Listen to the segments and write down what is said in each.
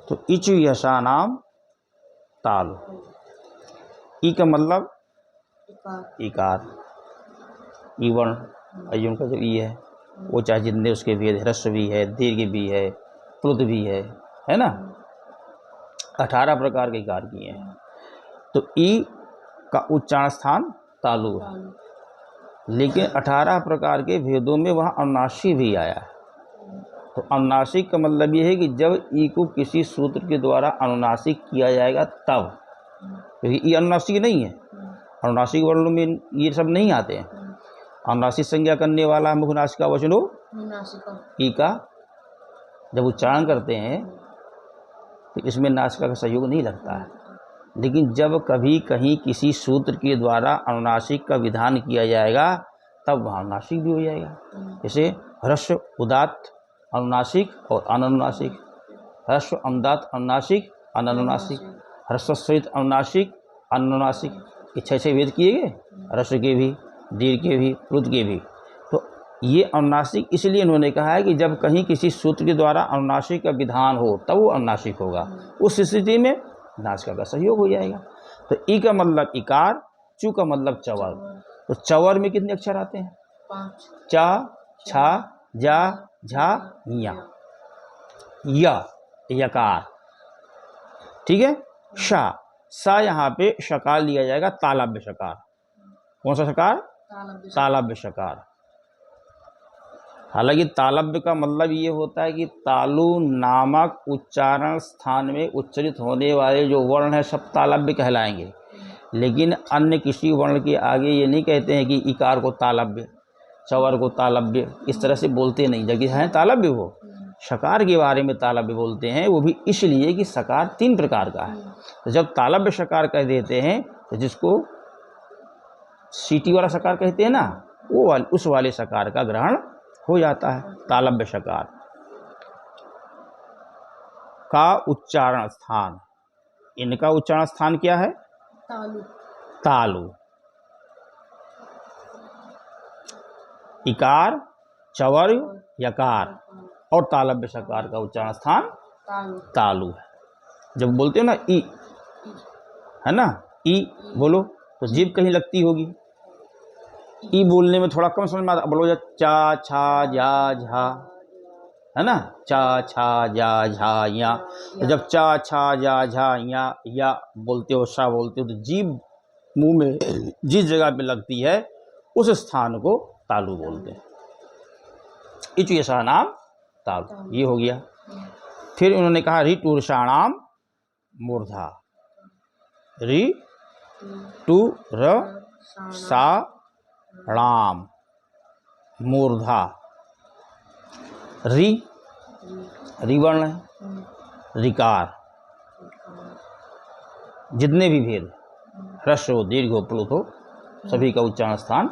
तो इच यशा नाम ताल। ई का मतलब इकार, ई वर्ण अयुन का जो ई है वो चाहे जितने उसके भेद, ह्रस्व भी है, दीर्घ भी है, प्लुत भी है ना, 18 प्रकार के इकार किए हैं। तो ई का उच्चारण स्थान तालु है, लेकिन 18 प्रकार के भेदों में वहाँ अनुनासिक भी आया है। तो अनुनासिक का मतलब ये है कि जब ई को किसी सूत्र के द्वारा अनुनासिक किया जाएगा तब, क्योंकि ई अनुनासिक नहीं है, अनुनासिक वर्णों में ये सब नहीं आते हैं। अनुनासिक संज्ञा करने वाला मुख नासिका वचनो ई का जब उच्चारण करते हैं तो इसमें नासिका का सहयोग नहीं लगता है। लेकिन जब कभी कहीं किसी सूत्र के द्वारा अनुनासिक का विधान किया जाएगा तब वहाँ अनुनासिक भी हो जाएगा। जैसे ह्रस्व उदात्त अनुनासिक और अननुनासिक, ह्रस्व अनुदात्त अनुनासिक अननुनासिक, ह्रस्व सहित अनुनासिक अनुनासिक, ये 6 भेद किए गए, ह्रस्व के भी, दीर्घ के भी, प्लुत के भी। तो ये अनुनासिक इसलिए उन्होंने कहा है कि जब कहीं किसी सूत्र के द्वारा अनुनासिक का विधान हो तब वो अनुनासिक होगा, उस स्थिति में नासिका का सहयोग हो जाएगा। तो ई का मतलब इकार, चू का मतलब चवर। तो चवर में कितने अक्षर आते हैं? 5। चा, छा, जा, झा, या, यकार, ठीक है। शा, सा यहाँ पे शकार लिया जाएगा, तालव्य शकार। कौन सा शकार? तालव्य शकार। हालांकि तालव्य का मतलब ये होता है कि तालु नामक उच्चारण स्थान में उच्चरित होने वाले जो वर्ण हैं सब तालव्य कहलाएंगे, लेकिन अन्य किसी वर्ण के आगे ये नहीं कहते हैं कि इकार को तालव्य, चवर को तालव्य, इस तरह से बोलते नहीं, जबकि हैं तालव्य। वो शकार के बारे में तालव्य बोलते हैं, वो भी इसलिए कि शकार 3 प्रकार का है। तो जब तालव्य शकार कह देते हैं तो जिसको सीटी वाला शकार कहते हैं ना, वो उस वाले शकार का ग्रहण हो जाता है। तालव्य शकार का उच्चारण स्थान, इनका उच्चारण स्थान क्या है? तालु। तालु। इकार, चवर, यकार और तालव्य शकार का उच्चारण स्थान तालु है। जब बोलते हो ना ई, है ना, ई बोलो तो जीभ कहीं लगती होगी, ई बोलने में थोड़ा कम समझ में आता। बोलो चा, छा, जा, झा, है ना, चा, छा, जा, झा, या। तो जब चा, छा, जा, झा, या बोलते हो, सा बोलते हो, तो जीभ मुंह में जिस जगह पे लगती है उस स्थान को तालु बोलते हैं। इच यशा नाम तालु, ये हो गया। फिर उन्होंने कहा रि टूर्षाणाम मूर्धा, रि टू र सा राम मूर्धा। रि, रिवर्ण है, रिकार, जितने भी भेद, ह्रस्व हो, दीर्घ हो, प्लुत हो, सभी का उच्चारण स्थान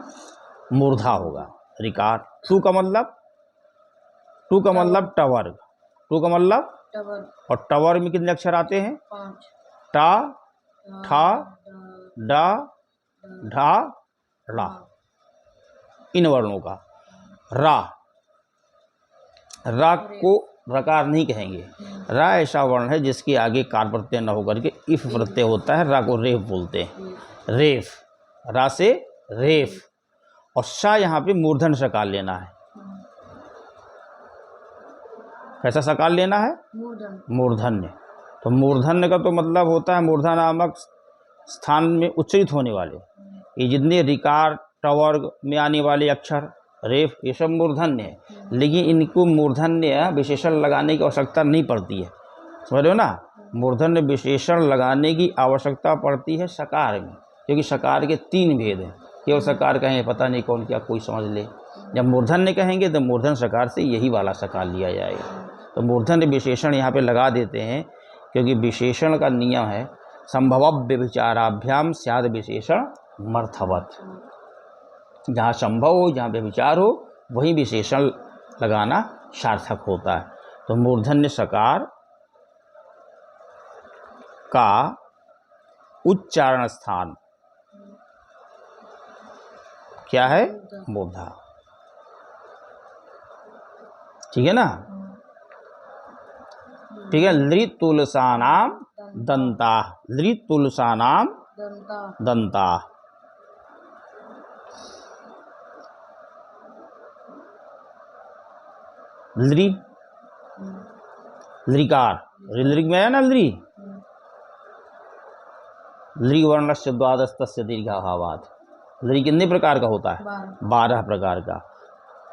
मूर्धा होगा, रिकार। टू का मतलब टवर्ग, टू का मतलब और टवर में कितने अक्षर आते हैं? 5। टा, ठा, डा, ढा, रा, इन वर्णों का। रा को रकार नहीं कहेंगे। रा ऐसा वर्ण है जिसके आगे कार प्रत्यय न होकर के इफ प्रत्यय होता है, रा को रेफ बोलते हैं, रेफ, रा से रेफ। और शा यहाँ पे मूर्धन शकार लेना है। कैसा शकार लेना है? मूर्धन्य। तो मूर्धन्य का तो मतलब होता है मूर्धा नामक स्थान में उच्चरित होने वाले ये जितने रिकार, टवर्ग में आने वाले अक्षर, रेफ, ये सब मूर्धन्य है। लेकिन इनको मूर्धन्य विशेषण लगाने की आवश्यकता नहीं पड़ती है, समझ रहे हो ना। मूर्धन्य विशेषण लगाने की आवश्यकता पड़ती है शकार में, क्योंकि शकार के 3 भेद हैं। केवल शकार कहें पता नहीं कौन क्या कोई समझ ले। जब मूर्धन्य कहेंगे तो मूर्धन शकार से यही वाला शकार लिया जाएगा। तो मूर्धन्य विशेषण यहाँ पे लगा देते हैं, क्योंकि विशेषण का नियम है संभव व्यभिचाराभ्याम स्याद विशेषण मर्थवत। जहाँ संभव हो, जहाँ व्यभिचार हो, वहीं विशेषण लगाना सार्थक होता है। तो मूर्धन्य शकार का उच्चारण स्थान क्या है? मूर्धा, ठीक है ना। ठीक है। लृतुलसानाम दंता, लृतुलसानाम दंता। लृ लृकार, ऋ में है ना लृ, लृ वर्णस्य द्वादस्तस्य दीर्घाभावात्। लृ कितने प्रकार का होता है? 12 प्रकार का।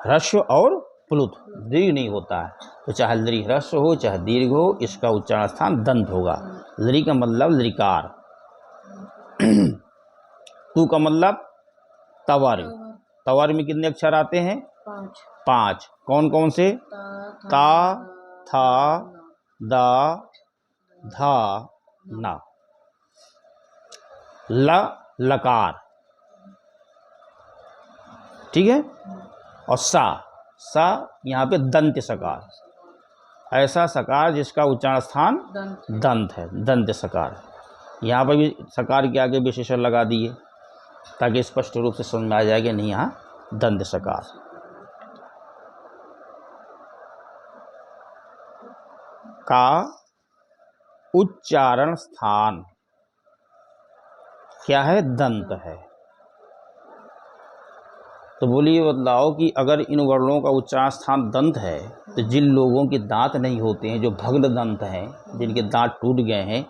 ह्रस्व और प्लुत, दीर्घ नहीं होता है। तो चाहे लृ ह्रस्व हो चाहे दीर्घ हो, इसका उच्चारण स्थान दंत होगा। लृ का मतलब लृकार, तू का मतलब तवर। तवर में कितने अक्षर आते हैं? 5। कौन कौन से? ता, था, दा, धा, ना। ल लकार, ठीक है। और सा, सा यहाँ पे दंत सकार, ऐसा सकार जिसका उच्चारण स्थान दंत है, दंत सकार। यहाँ पर भी सकार के आगे विशेषण लगा दिए ताकि स्पष्ट रूप से समझ में आ जाए कि नहीं, यहाँ दंत सकार। का उच्चारण स्थान क्या है? दंत है। तो बोलिए बतलाओ कि अगर इन वर्णों का उच्चारण स्थान दंत है तो जिन लोगों के दांत नहीं होते हैं, जो भग्न दंत हैं, जिनके दांत टूट गए हैं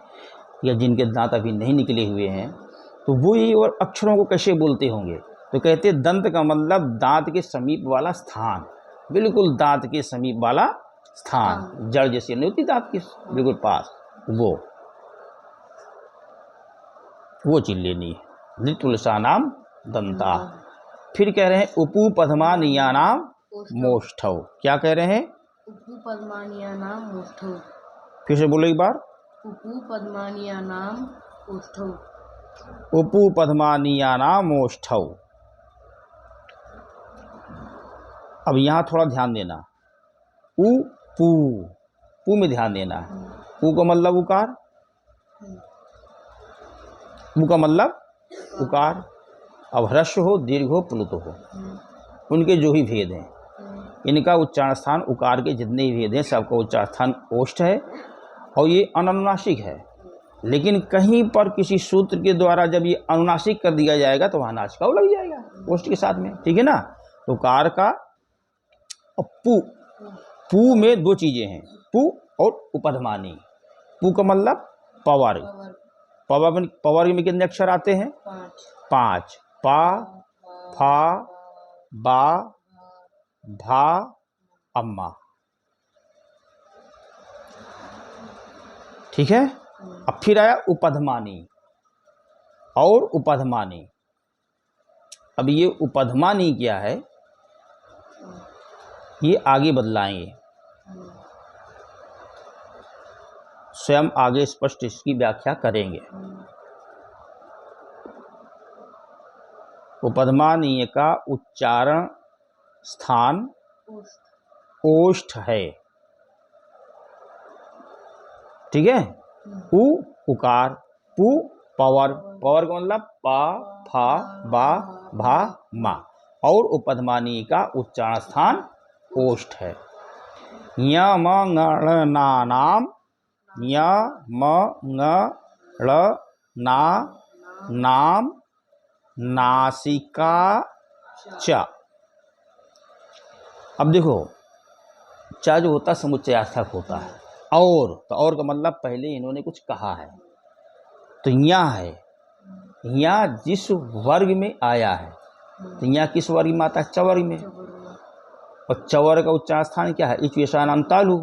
या जिनके दांत अभी नहीं निकले हुए हैं, तो वो ये और अक्षरों को कैसे बोलते होंगे? तो कहते हैं दंत का मतलब दांत के समीप वाला स्थान, बिल्कुल दांत के समीप वाला स्थान, जड़ जैसी नहीं होती दांत के बिल्कुल पास, वो चीज लेनी है। लृतुलसानाम दंता। फिर कह रहे हैं उपपद्मानीयानाम मोष्ठौ। क्या कह रहे हैं? उपपद्मानीयानाम मोष्ठौ। फिर से बोलो एक बार। उपपद्मानीयानाम मोष्ठौ। उपपद्मानीयानाम मोष्ठौ। अब यहाँ थोड़ा ध्यान देना, उ पू, पू में ध्यान देना है। उ का मतलब उकार, उ का मतलब उकार। अब ह्रस्व हो, दीर्घ हो, प्लुत हो, उनके जो ही भेद हैं, इनका उच्चारण स्थान उकार के जितने ही भेद हैं सबका उच्चारण स्थान ओष्ठ है और ये अनुनासिक है। लेकिन कहीं पर किसी सूत्र के द्वारा जब ये अनुनासिक कर दिया जाएगा तो वहाँ नासिका लग जाएगा ओष्ठ के साथ में, ठीक है ना। तो उकार का और पू, पू में दो चीजें हैं, पू और उपधमानी। पू का मतलब पवर, पवर में कितने अक्षर आते हैं? 5। पा, फा, बा, भा, अम्मा, ठीक है। अब फिर आया उपधमानी और उपधमानी। अब ये उपधमानी क्या है ये आगे बदलाएंगे, स्वयं आगे स्पष्ट इसकी व्याख्या करेंगे। उपधमानीय का उच्चारण स्थान ओष्ठ है, ठीक है। उ उकार, पु पवर, पवर का मतलब पा, फा, बा, भा, मा, और उपधमानी का उच्चारण स्थान ओष्ठ है। यम ङ ना नाम, यम ङ ना नाम नासिका च। अब देखो चा जो होता है समुच्चयार्थक होता है, और तो और का मतलब पहले इन्होंने कुछ कहा है, तो यहाँ है, यहाँ जिस वर्ग में आया है, तो यहाँ किस वर्ग में आता है? चवर्ग में। और चवर्ग का उच्चारण स्थान क्या है? इच्वेशा नाम तालु।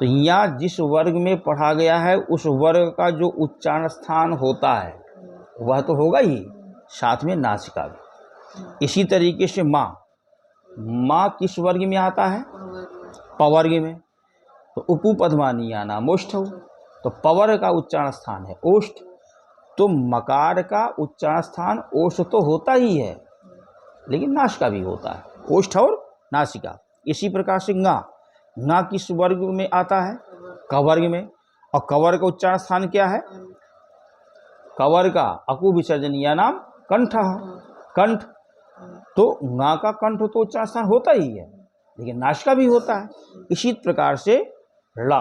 तो यहाँ जिस वर्ग में पढ़ा गया है उस वर्ग का जो उच्चारण स्थान होता है वह तो होगा ही, साथ में नासिका भी। इसी तरीके से माँ, माँ किस वर्ग में आता है? पवर्ग में। तो उपपद्मानीया नाम ओष्ठ, तो पवर का उच्चारण स्थान है ओष्ठ, तो मकार का उच्चारण स्थान ओष्ठ तो होता ही है, लेकिन नासिका भी होता है, ओष्ठ और नासिका। इसी प्रकार से ङा किस वर्ग में आता है? कवर्ग में। और कवर का उच्चारण स्थान क्या है? कवर का अकु विसर्जनीय नाम कंठ, कंठ। तो ङा का कंठ तो उच्चारण स्थान होता ही है, लेकिन नासिका भी होता है। इसी प्रकार से ला,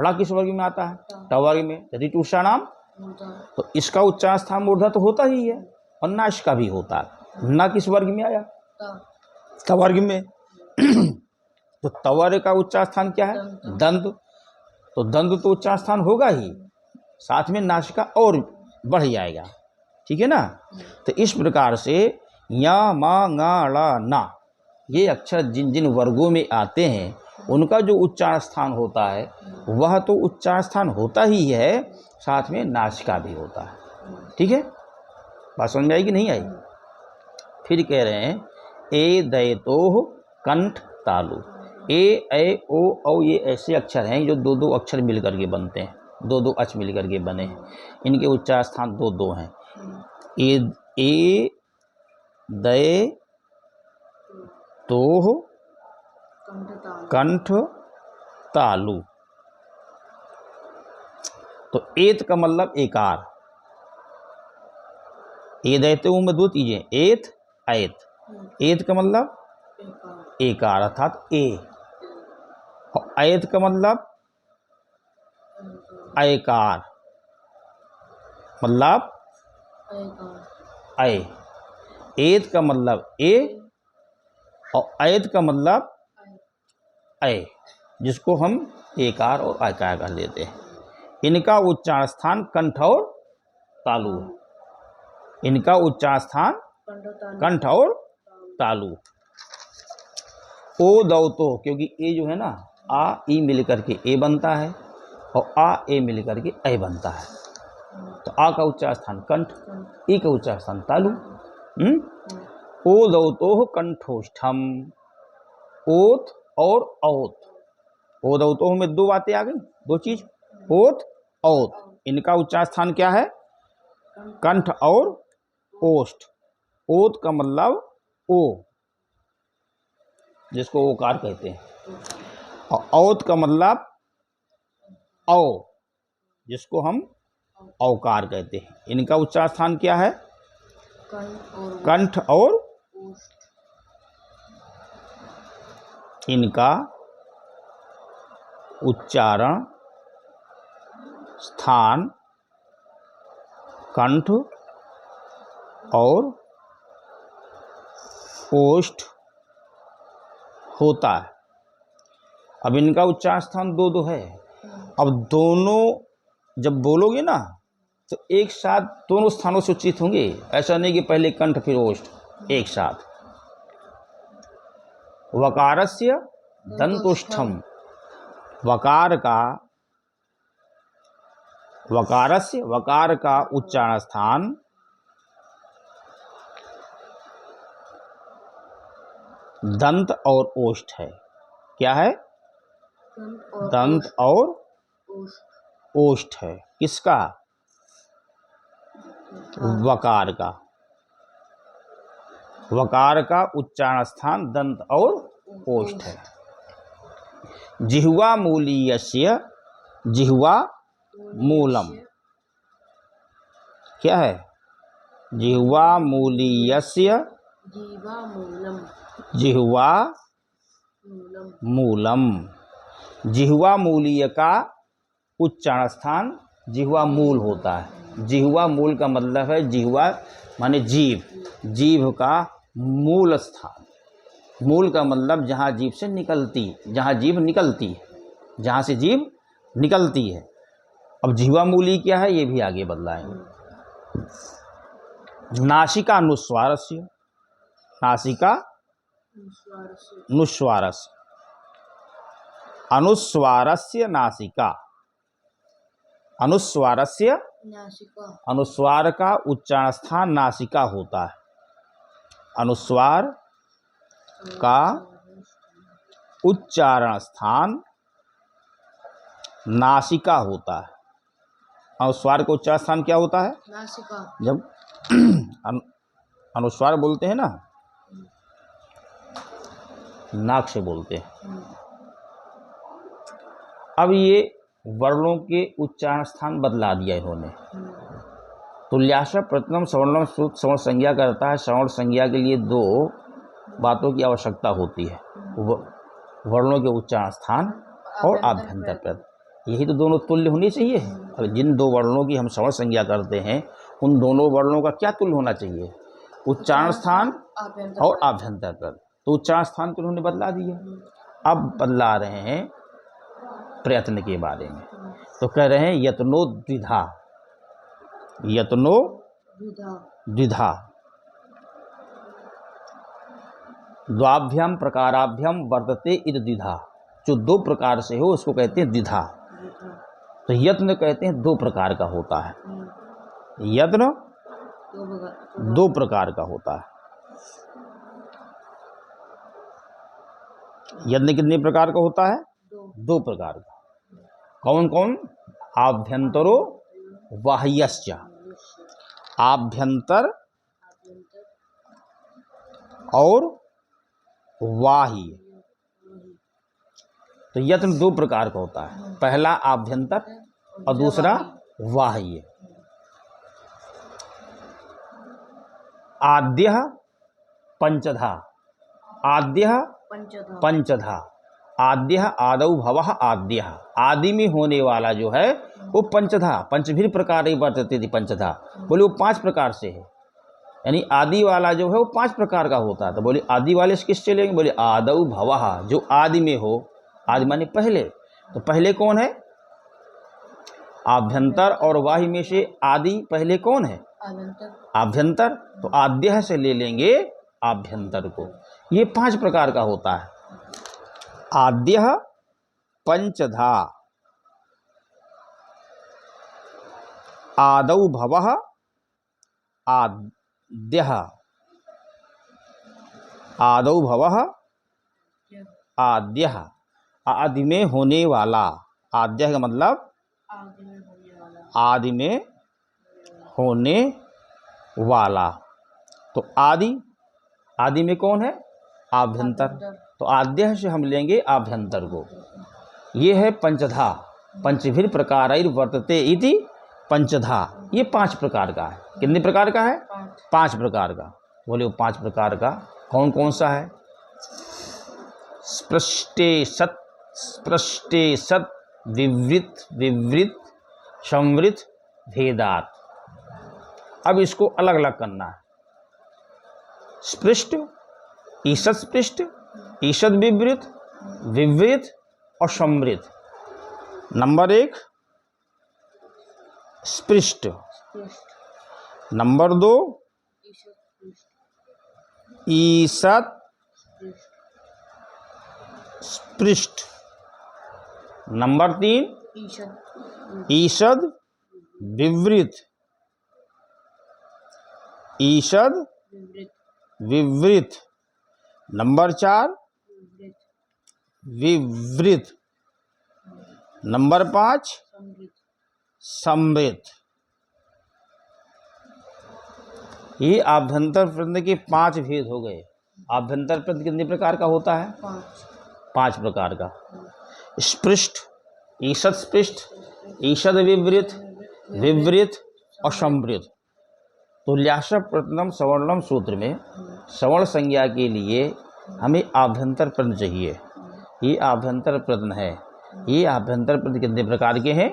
ढ़ किस वर्ग में आता है? ट वर्ग में। यदि टूषा नाम मूर्धा तो इसका उच्चारण स्थान मूर्धा तो होता ही है और नाश का भी होता है। ना किस वर्ग में आया? ता क वर्ग में। तो तवर्ग का उच्चारण स्थान क्या है? दंत। तो दंत तो उच्चारण स्थान होगा ही, साथ में नासिका और बढ़ जाएगा। ठीक है ना? तो इस प्रकार से या मा ङा ला ना ये अक्षर जिन जिन वर्गों में आते हैं उनका जो उच्चारण स्थान होता है वह तो उच्चारण स्थान होता ही है, साथ में नासिका भी होता है। ठीक है, बात समझ में आई कि नहीं आई? फिर कह रहे हैं ए दयतो कंठ तालु। ए ऐ ओ औ ये ऐसे अक्षर हैं जो दो दो अक्षर मिल करके बनते हैं, दो दो अच मिल करके बने हैं। इनके उच्चारण स्थान दो दो हैं। ए दय तो कंठ तालु। तो एत का मतलब एकार। ए दयतो में दो चीजें, एत ऐत। एत का मतलब एकार अर्थात ए, और ऐत का मतलब ऐकार मतलब ऐ। एत का मतलब ए और ऐत का मतलब ऐ, जिसको हम एकार और आकार कर देते हैं। इनका उच्चारण स्थान कंठ और तालु है। इनका उच्चारण स्थान कंठ और तालु। ओ दौ तो, क्योंकि ए जो है ना आ ई मिल करके ए बनता है और आ ए मिल करके ऐ बनता है। तो आ का उच्चारण स्थान कंठ, ई का उच्चारण स्थान तालु। ओ दौ तो कंठोष्ठम। ओत और औत। ओ दौ तो में दो बातें आ गई, दो चीज, ओत औत। इनका उच्चारण स्थान क्या है? कंठ और ओष्ठ। ओत का मतलब ओ, जिसको ओकार कहते हैं, और औत का मतलब औ, जिसको हम औकार कहते हैं। इनका उच्चारण स्थान क्या है? कंठ और इनका उच्चारण स्थान कंठ और ओष्ठ होता है। अब इनका उच्चारण स्थान दो दो है। अब दोनों जब बोलोगे ना तो एक साथ दोनों स्थानों से उच्चित होंगे, ऐसा नहीं कि पहले कंठ फिर ओष्ठ। एक साथ वकारस्य दंतोष्ठम। वकार का वकारस्य वकार का उच्चारण स्थान दंत और ओष्ठ है। क्या है? दंत और ओष्ठ है। किसका? वकार का। वकार का उच्चारण स्थान दंत और ओष्ठ है। जिह्वा मूलीयस्य, जिह्वा मूलम। क्या है? जिह्वा मूलीयस्य, जिह्वा मूलम। जिह्वा मूलीय का उच्चारण स्थान जिह्वा मूल होता है। जिह्वा मूल का मतलब है जिह्वा माने जीभ, जीभ का मूल स्थान। मूल का मतलब जहाँ जीभ से निकलती, जहाँ जीभ निकलती है, जहाँ से जीभ निकलती है। अब जिह्वा मूली क्या है ये भी आगे बदलाएंगे। नासिका अनुस्वारस्य, नासिका नुस्वारस्य, अनुस्वारस्य नासिका। अनुस्वारस्य, अनुस्वार का उच्चारण स्थान नासिका होता है। अनुस्वार का उच्चारण स्थान नासिका होता है। अनुस्वार का उच्चारण स्थान क्या होता है? नासिका। जब अनुस्वार बोलते हैं ना, नाक से बोलते हैं। अब ये वर्णों के उच्चारण स्थान बदला दिया इन्होंने। तुल्याश्र प्रथम सवर्णम सूत्र सवर्ण संज्ञा करता है। सवर्ण संज्ञा के लिए दो बातों की आवश्यकता होती है, वर्णों के उच्चारण स्थान और आभ्यंतर पद। यही तो दोनों तुल्य होनी चाहिए। अब जिन दो वर्णों की हम सवर्ण संज्ञा करते हैं उन दोनों वर्णों का क्या तुल्य होना चाहिए? उच्चारण स्थान और आभ्यंतर पद। तो उच्चारण स्थान तो उन्होंने बदला दिया, अब बदला रहे हैं प्रयत्न के बारे में। तो कह रहे हैं यत्नो द्विधा, यत्नो द्विधा, द्वाभ्याम प्रकाराभ्याम वर्तते इद द्विधा। जो दो प्रकार से हो उसको कहते हैं द्विधा। तो यत्न कहते हैं दो प्रकार का होता है, यत्न दो प्रकार का होता है। यत्न कितने प्रकार का होता है? दो प्रकार का। कौन कौन? आभ्यंतरो बाह्यश्च, आभ्यंतर और बाह्य। तो यत्न दो प्रकार का होता है, पहला आभ्यंतर और दूसरा बाह्य। आद्यः पंचधा, आद्यः पंचधा, आद्यः आदौ भवः आद्यः। आदि में होने वाला जो है वो पंचधा, पंचभीर प्रकार वर्तते थी पंचधा। बोले वो 5 प्रकार से है, यानी आदि वाला जो है वो 5 प्रकार का होता है। तो बोले आदि वाले से किस चलेंगे? बोले आदौ भवः, जो आदि में हो। आदि माने पहले। तो पहले कौन है? आभ्यंतर और बाह्य में से आदि पहले कौन है? आभ्यंतर। तो आद्य से ले लेंगे आभ्यंतर को। ये 5 प्रकार का होता है। आद्य पंचधा, आदौ भवः आद्यः, आदौ भवः आद्यः, आदि में होने वाला। आद्य का मतलब आदि में होने वाला। तो आदि, आदि में कौन है? आभ्यंतर। तो आद्य से हम लेंगे आभ्यंतर को। ये है पंचधा, पंचभीर प्रकारैर वर्तते इति पंचधा। ये 5 प्रकार का है। कितने प्रकार का है? 5 प्रकार का। बोले वो 5 प्रकार का कौन कौन सा है? स्पृष्टे सत, स्पृष्टे सत, विवृत विवृत, संवृत भेदात। अब इसको अलग अलग करना है। स्पृष्ट, ईषद स्पृष्ट, ईषद विवृत, विवृत और संवृत। नंबर 1 स्पृष्ट, नंबर 2 ईषद स्पृष्ट, नंबर 3 ईषद विवृत, ईषद विवृत, नंबर 4 विवृत, नंबर 5 संवृत। ये आभ्यंतर प्रश्न के 5 भेद हो गए। आभ्यंतर प्रश्न कितने प्रकार का होता है? 5 प्रकार का। स्पृष्ट, ईषद स्पृष्ट, ईषद विवृत, विवृत और संवृत। तो ल्यास प्रथम सवर्णम सूत्र में सवर्ण संज्ञा के लिए हमें आभ्यंतर प्रश्न चाहिए। ये आभ्यंतर प्रश्न है। ये आभ्यंतर प्रश्न कितने प्रकार के हैं?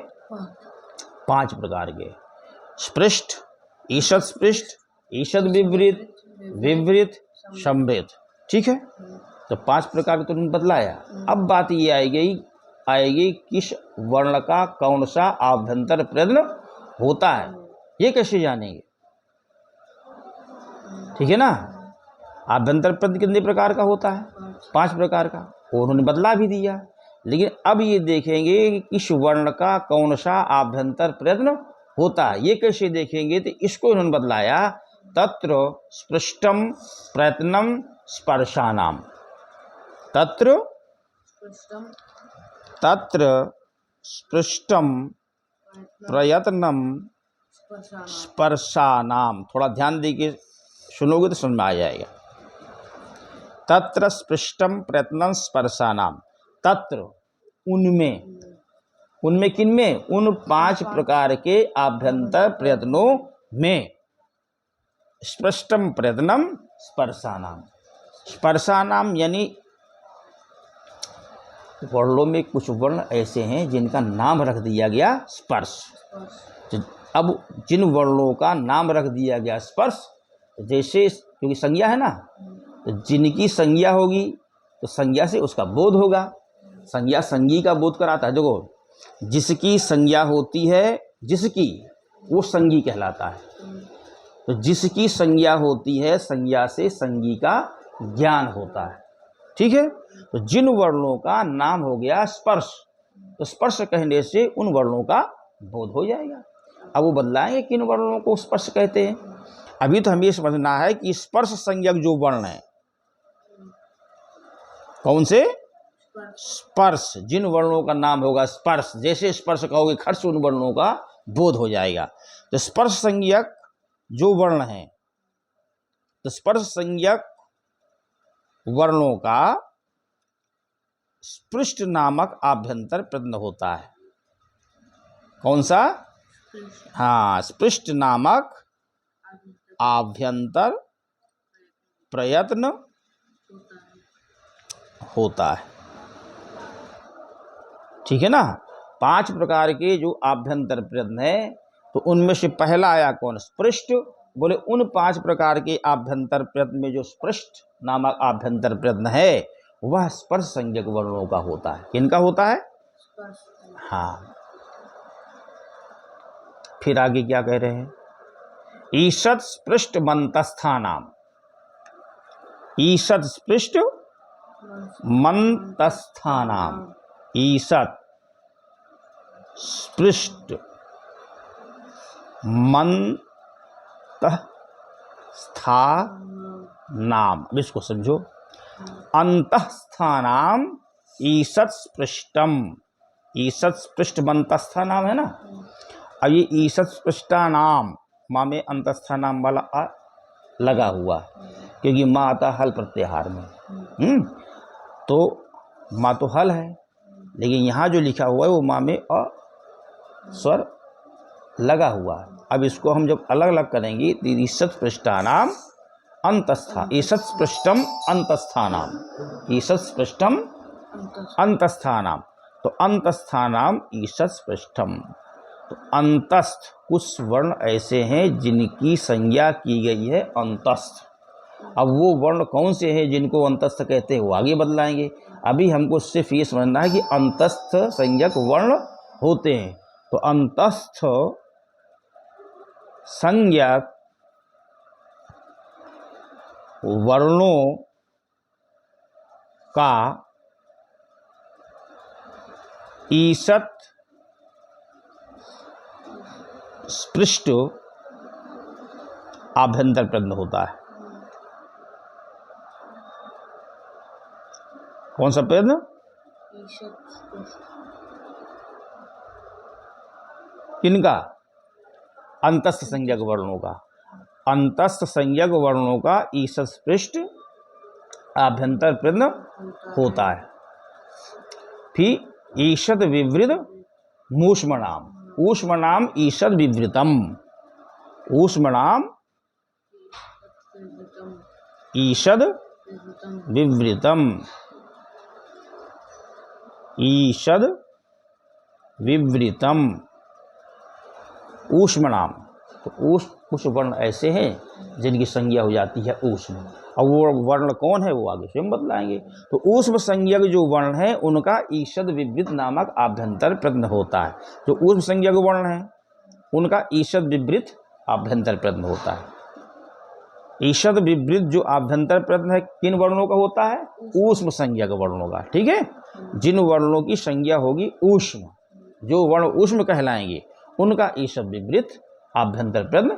5 प्रकार के। स्पृष्ट, ईषद स्पृष्ट, ईषद विवृत, विवृत, संवृत। ठीक है। तो 5 प्रकार तो तुमने बतलाया। अब बात ये आएगी किस वर्ण का कौन सा आभ्यंतर प्रश्न होता है, ये कैसे जानेंगे? ठीक है ना। आभ्यंतर प्रश्न कितने प्रकार का होता है? 5 प्रकार का। उन्होंने बदला भी दिया। लेकिन अब ये देखेंगे कि किस वर्ण का कौन सा आभ्यंतर प्रश्न होता है, ये कैसे देखेंगे? तो इसको इन्होंने बदलाया। तत्र स्पृष्टम प्रयत्नम स्पर्शानाम, तत्र स्पृष्टम प्रयत्नम स्पर्शानाम। थोड़ा ध्यान देके सुनोगे तो समझ में आ जाएगा। तत्र स्पृष्टम प्रयत्नम स्पर्शानाम। तत्र उनमें, उनमें किनमें? उन 5 प्रकार के आभ्यंतर प्रयत्नों में। स्पृष्टम प्रयत्नम स्पर्शानाम, स्पर्शानाम यानी वर्णों में कुछ वर्ण ऐसे हैं जिनका नाम रख दिया गया स्पर्श। तो अब जिन वर्णों का नाम रख दिया गया स्पर्श, जैसे क्योंकि संज्ञा है ना, तो जिनकी संज्ञा होगी तो संज्ञा से उसका बोध होगा। संज्ञा संज्ञी का बोध कराता है। देखो, जिसकी संज्ञा होती है, जिसकी, वो संज्ञी कहलाता है। तो जिसकी संज्ञा होती है, संज्ञा से संज्ञी का ज्ञान होता है। ठीक है। तो जिन वर्णों का नाम हो गया स्पर्श, तो स्पर्श कहने से उन वर्णों का बोध हो जाएगा। अब वो बदलाएंगे किन वर्णों को स्पर्श कहते हैं। अभी तो हमें ये समझना है कि स्पर्श संज्ञक जो वर्ण है, कौन से? स्पर्श। जिन वर्णों का नाम होगा स्पर्श, जैसे स्पर्श कहोगे खट से उन वर्णों का बोध हो जाएगा। तो स्पर्श संज्ञक जो वर्ण है, तो स्पर्श संज्ञक वर्णों का स्पृष्ट नामक आभ्यंतर प्रयत्न होता है। कौन सा? हाँ, स्पृष्ट नामक आभ्यंतर प्रयत्न होता है। ठीक है ना। 5 प्रकार के जो आभ्यंतर प्रयत्न है, तो उनमें से पहला आया कौन? स्पृष्ट। बोले उन 5 प्रकार के आभ्यंतर प्रयत्न में जो स्पृष्ट नामक आभ्यंतर प्रयत्न है, वह स्पर्श संज्ञक वर्णों का होता है। किनका होता है? हाँ। फिर आगे क्या कह रहे हैं? ईषत् स्पृष्ट मंतस्थानाम। ईषत् स्पृष्ट मंतस्थानाम। ईषत् स्पृष्ट मंतस्थानाम। अब इसको समझो। अंतस्थानाम ईषत् स्पृष्टम। ईषत् स्पृष्ट मंतस्थानाम है ना। अब ये ईषत् स्पृष्टानाम, माँ में अंतस्थानाम वाला आ लगा हुआ, क्योंकि माँ आता हल प्रत्याहार में। तो माँ तो हल है, लेकिन यहाँ जो लिखा हुआ है वो माँ में अ स्वर लगा हुआ है। अब इसको हम जब अलग अलग करेंगे, तो ईषत् स्पृष्टानाम अंतस्था, ईषत् स्पृष्टम अंतस्थानाम, ईषत् स्पृष्टम अंतस्थानाम। तो अंतस्थानाम ईषत् स्पृष्टम। तो अंतस्थ कुछ वर्ण ऐसे हैं जिनकी संज्ञा की गई है अंतस्थ। अब वो वर्ण कौन से हैं जिनको अंतस्थ कहते हैं, वो आगे बदलाएंगे। अभी हमको सिर्फ ये समझना है कि अंतस्थ संज्ञक वर्ण होते हैं। तो अंतस्थ संज्ञक वर्णों का ईषत् स्पृष्ट आभ्यंतर प्रयत्न होता है। कौन सा प्रयत्न? किनका? अंतस्थ संज्ञक वर्णों का। अंतस्थ संज्ञक वर्णों का ईषत् स्पृष्ट आभ्यंतर प्रयत्न होता है। फिर ईषद विवृत मूष्मणाम। ऊष्मणाम ईषद विवृतम। ऊष्मणाम ईषद विवृतम। ईषद विवृतम ऊष्मणाम। तो कुछ वर्ण ऐसे हैं जिनकी संज्ञा हो जाती है ऊष्म। और वो वर्ण कौन है वो आगे स्वयं बतलाएंगे। तो ऊष्म संज्ञक जो वर्ण है उनका ईषद विवृत नामक आभ्यंतर प्रयत्न होता है। जो ऊष्म संज्ञक वर्ण है उनका ईषद विवृत आभ्यंतर प्रयत्न होता है। ईषद विवृत जो आभ्यंतर प्रयत्न है किन वर्णों का होता है? ऊष्म संज्ञक वर्णों का। ठीक है। जिन वर्णों की संज्ञा होगी ऊष्म, जो वर्ण ऊष्म कहलाएंगे, उनका ईषद विवृत आभ्यंतर प्रयत्न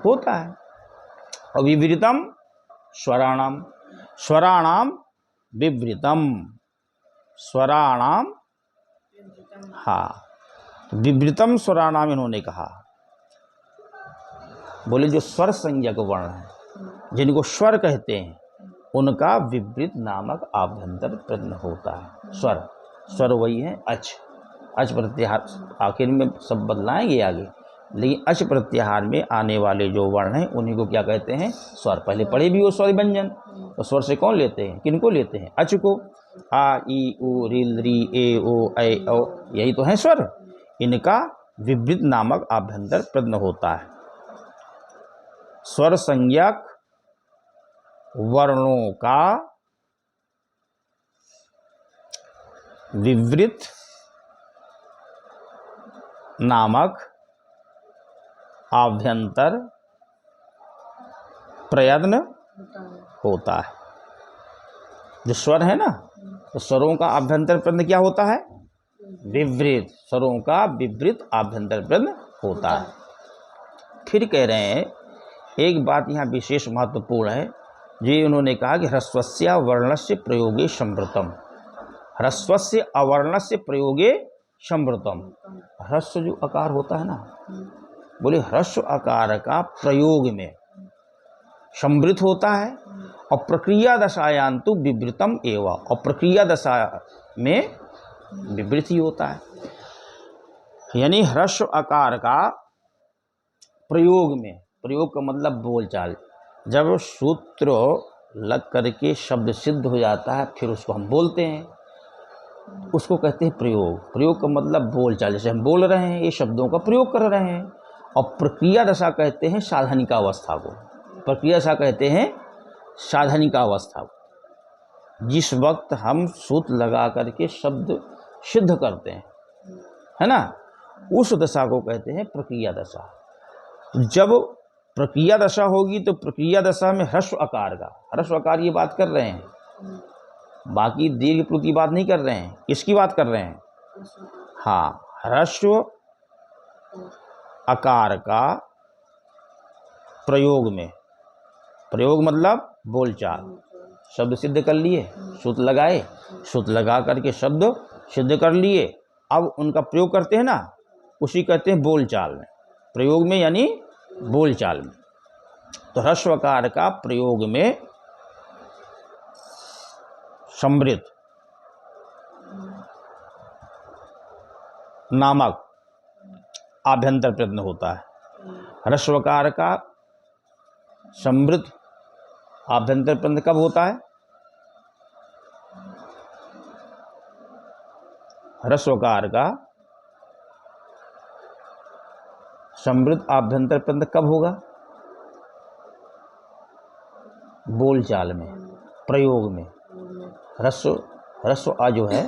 होता है। और विवृतम स्वराणाम। स्वराणाम विवृतम। स्वराणाम, हाँ, विवृतम स्वराणाम इन्होंने कहा। बोले जो स्वर संज्ञक वर्ण है, जिनको स्वर कहते हैं, उनका विवृत नामक आभ्यंतर प्रयत्न होता है। स्वर, स्वर वही है अच। अच प्रत्याहार आखिर में सब बदलाएंगे आगे, लेकिन अच प्रत्याहार में आने वाले जो वर्ण हैं उन्हीं को क्या कहते हैं? स्वर। पहले पढ़े भी वो स्वर व्यंजन। तो स्वर से कौन लेते हैं? किनको लेते हैं? अच को। आ ई उ रिल री ए ओ ऐ औ, यही तो है स्वर। इनका विवृत नामक आभ्यंतर प्रश्न होता है। स्वर संज्ञक वर्णों का विवृत नामक आभ्यंतर प्रयत्न होता है। जो स्वर है ना, तो स्वरों का आभ्यंतर प्रयत्न क्या होता है? विवृत। स्वरों का विवृत आभ्यंतर प्रयत्न होता है। फिर कह रहे हैं एक बात यहाँ विशेष महत्वपूर्ण है, ये उन्होंने कहा कि ह्रस्वस्य वर्णस्य प्रयोगे संवृतम। ह्रस्वस्य अवर्णस्य प्रयोगे संवृतम। ह्रस्व जो आकार होता है ना, बोले ह्रस्व आकार का प्रयोग में संवृत होता है, और प्रक्रिया दशायां तो विवृतम एवं, और प्रक्रिया दशा में विवृत ही होता है। यानी ह्रस्व आकार का प्रयोग में, प्रयोग का मतलब बोलचाल, जब सूत्र लग करके शब्द सिद्ध हो जाता है फिर उसको हम बोलते हैं, उसको कहते हैं प्रयोग। प्रयोग का मतलब बोलचाल, जैसे हम बोल रहे हैं, ये शब्दों का प्रयोग कर रहे हैं। और प्रक्रिया दशा कहते हैं साधनिका अवस्था को। प्रक्रिया दशा कहते हैं साधनिका अवस्था को, जिस वक्त हम सूत्र लगा करके शब्द सिद्ध करते हैं, है ना, उस दशा को कहते हैं प्रक्रिया दशा। जब प्रक्रिया दशा होगी तो प्रक्रिया दशा में ह्रस्व आकार का, ह्रस्व आकार की बात कर रहे हैं, बाकी दीर्घ प्लुत की बात नहीं कर रहे हैं। किसकी बात कर रहे हैं? हाँ, ह्रस्व आकार का प्रयोग में, प्रयोग मतलब बोलचाल, शब्द सिद्ध कर लिए, सूत्र लगाए, सूत्र लगा करके शब्द सिद्ध कर लिए, अब उनका प्रयोग करते हैं ना, उसी कहते हैं बोलचाल में। प्रयोग में यानी बोलचाल में। तो ह्रस्व आकार का प्रयोग में संवृत नामक आभ्यंतर प्रयत्न होता है। ह्रस्व आकार का संवृत आभ्यंतर प्रयत्न कब होता है? ह्रस्व आकार का संवृत आभ्यंतर प्रयत्न कब होगा? बोलचाल में, प्रयोग में। ह्रस्व आ जो है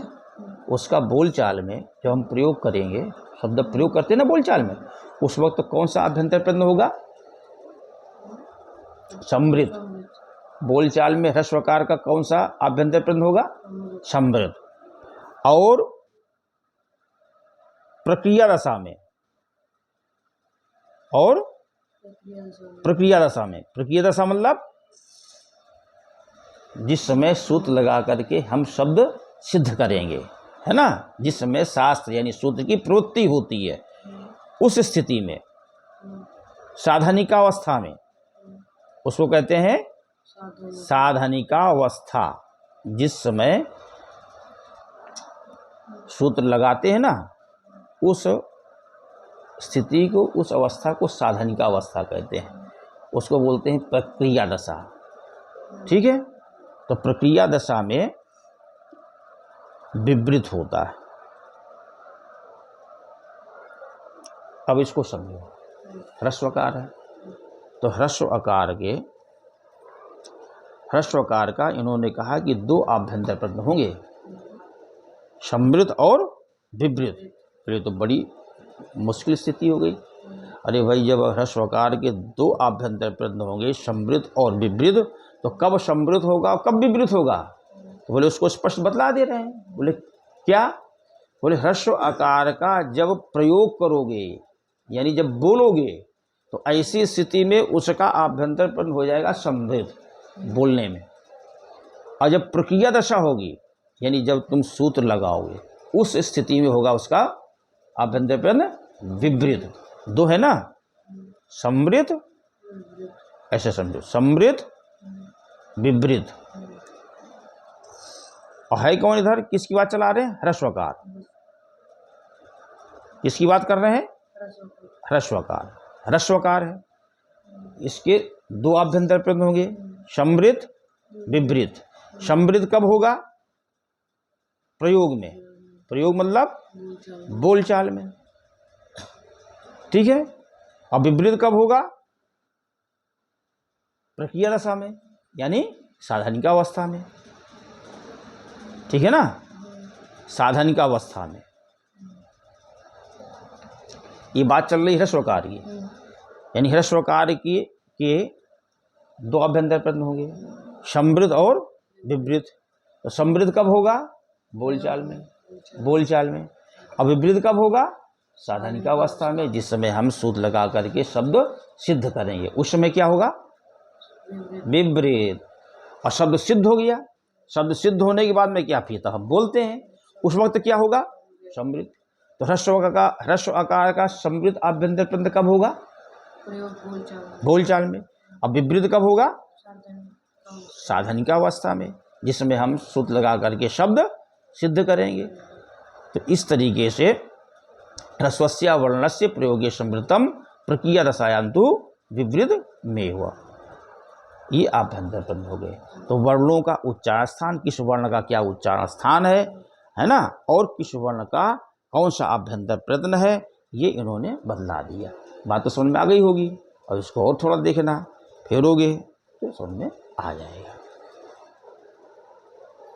उसका बोलचाल में जब हम प्रयोग करेंगे, शब्द प्रयोग करते हैं ना बोलचाल में, उस वक्त कौन सा आभ्यंतर प्रयत्न होगा? संवृत। बोलचाल में ह्रस्व आकार का कौन सा आभ्यंतर प्रयत्न होगा? संवृत। और प्रक्रिया दशा में, और प्रक्रिया दशा में, प्रक्रिया दशा मतलब जिस समय सूत्र लगा करके हम शब्द सिद्ध करेंगे, है ना, जिस समय शास्त्र यानी सूत्र की प्रवृत्ति होती है, उस स्थिति में, साधनिका अवस्था में, उसको कहते हैं साधनिका अवस्था। जिस समय सूत्र लगाते हैं ना, उस स्थिति को, उस अवस्था को साधनिका अवस्था कहते हैं, उसको बोलते हैं प्रक्रिया दशा। ठीक है, तो प्रक्रिया दशा में विवृत होता है। अब इसको समझो, ह्रस्व आकार है, तो ह्रस्व आकार का इन्होंने कहा कि दो आभ्यंतर प्रयत्न होंगे, संवृत और विवृत। ये तो बड़ी मुश्किल स्थिति हो गई। अरे भाई, जब ह्रस्व आकार के दो आभ्यंतर प्रयत्न होंगे, संवृत और विवृत, तो कब संवृत होगा और कब विवृत होगा? तो बोले उसको स्पष्ट बतला दे रहे हैं। बोले क्या? बोले ह्रस्व आकार का जब प्रयोग करोगे, यानी जब बोलोगे, तो ऐसी स्थिति में उसका आभ्यंतर प्रयत्न हो जाएगा संवृत, बोलने में। और जब प्रक्रिया दशा होगी, यानी जब तुम सूत्र लगाओगे, उस स्थिति में होगा उसका आभ्यंतर प्रयत्न विवृत। दो है ना, संवृत, ऐसे समझो, संवृत विवृत। और है कौन इधर? किसकी बात चला रहे हैं? ह्रस्व आकार। किसकी बात कर रहे हैं? ह्रस्व आकार। ह्रस्व आकार है, इसके दो आभ्यंतर प्रयत्न होंगे, संवृत विवृत। संवृत कब होगा? प्रयोग में, प्रयोग मतलब बोलचाल बोलचाल में, ठीक है। और विपरीत कब होगा? प्रक्रिया दशा में, यानी साधनिका अवस्था में, ठीक है ना, साधनिका अवस्था में। ये बात चल रही है ह्रस्वकार की, यानी ह्रस्वकार के दो अभ्यंतर प्रश्न होंगे, समृद्ध और विपरीत। तो समृद्ध कब होगा? बोलचाल में, बोलचाल में। और विपरीत कब होगा? साधनिका अवस्था में, जिस समय हम सूत्र लगा करके शब्द सिद्ध करेंगे, उस समय क्या होगा? विपरीत। और शब्द सिद्ध हो गया, शब्द सिद्ध होने के बाद में क्या फिर हम बोलते हैं, उस वक्त क्या होगा? समृद्ध। तो ह्रस्व आकार का समृद्ध आभ्यंतर प्रत्यय कब होगा? प्रयोग बोलचाल में। अब विपरीत कब होगा? साधनिका अवस्था में, जिसमें हम सूत्र लगा करके शब्द सिद्ध करेंगे। तो इस तरीके से ह्रस्वस्य वर्णस्य प्रयोगे समृद्धम प्रक्रिया दशायान्तु विपरीत में हुआ। ये आभ्यंतर प्रश्न हो गए। तो वर्णों का उच्चारण स्थान, किस वर्ण का क्या उच्चारण स्थान है ना, और किस वर्ण का कौन सा आभ्यंतर प्रश्न है, ये इन्होंने बदला दिया। बात तो समझ में आ गई होगी, और इसको और थोड़ा देखना, फेरोगे तो समझ में आ जाएगा।